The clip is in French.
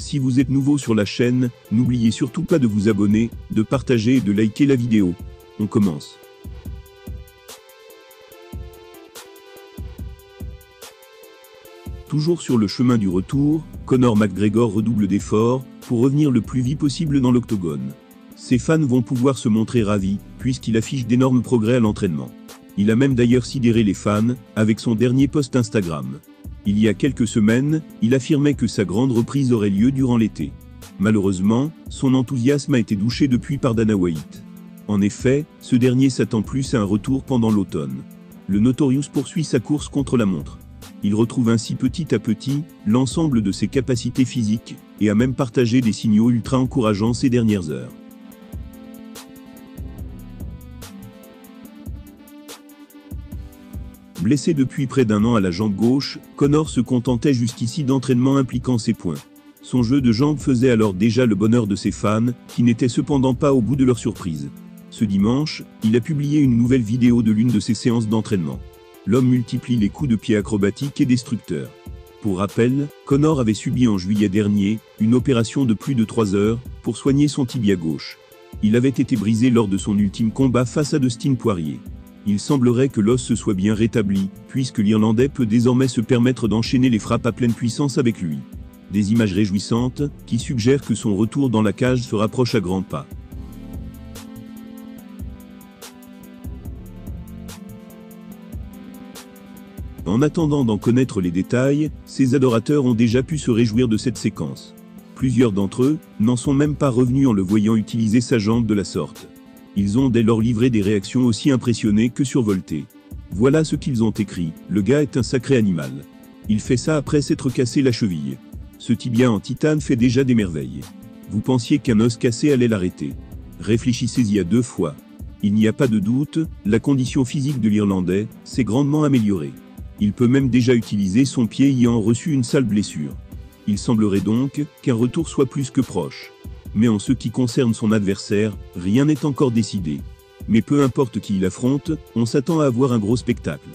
Si vous êtes nouveau sur la chaîne, n'oubliez surtout pas de vous abonner, de partager et de liker la vidéo. On commence. Toujours sur le chemin du retour, Conor McGregor redouble d'efforts pour revenir le plus vite possible dans l'octogone. Ses fans vont pouvoir se montrer ravis, puisqu'il affiche d'énormes progrès à l'entraînement. Il a même d'ailleurs sidéré les fans, avec son dernier post Instagram. Il y a quelques semaines, il affirmait que sa grande reprise aurait lieu durant l'été. Malheureusement, son enthousiasme a été douché depuis par Dana White. En effet, ce dernier s'attend plus à un retour pendant l'automne. Le Notorious poursuit sa course contre la montre. Il retrouve ainsi petit à petit l'ensemble de ses capacités physiques, et a même partagé des signaux ultra encourageants ces dernières heures. Blessé depuis près d'un an à la jambe gauche, Conor se contentait jusqu'ici d'entraînements impliquant ses poings. Son jeu de jambes faisait alors déjà le bonheur de ses fans, qui n'étaient cependant pas au bout de leur surprise. Ce dimanche, il a publié une nouvelle vidéo de l'une de ses séances d'entraînement. L'homme multiplie les coups de pied acrobatiques et destructeurs. Pour rappel, Conor avait subi en juillet dernier une opération de plus de 3 heures pour soigner son tibia gauche. Il avait été brisé lors de son ultime combat face à Dustin Poirier. Il semblerait que l'os se soit bien rétabli, puisque l'Irlandais peut désormais se permettre d'enchaîner les frappes à pleine puissance avec lui. Des images réjouissantes, qui suggèrent que son retour dans la cage se rapproche à grands pas. En attendant d'en connaître les détails, ses adorateurs ont déjà pu se réjouir de cette séquence. Plusieurs d'entre eux n'en sont même pas revenus en le voyant utiliser sa jambe de la sorte. Ils ont dès lors livré des réactions aussi impressionnées que survoltées. Voilà ce qu'ils ont écrit: le gars est un sacré animal. Il fait ça après s'être cassé la cheville. Ce tibia en titane fait déjà des merveilles. Vous pensiez qu'un os cassé allait l'arrêter. Réfléchissez-y à 2 fois. Il n'y a pas de doute, la condition physique de l'Irlandais s'est grandement améliorée. Il peut même déjà utiliser son pied ayant reçu une sale blessure. Il semblerait donc qu'un retour soit plus que proche. Mais en ce qui concerne son adversaire, rien n'est encore décidé. Mais peu importe qui il affronte, on s'attend à avoir un gros spectacle.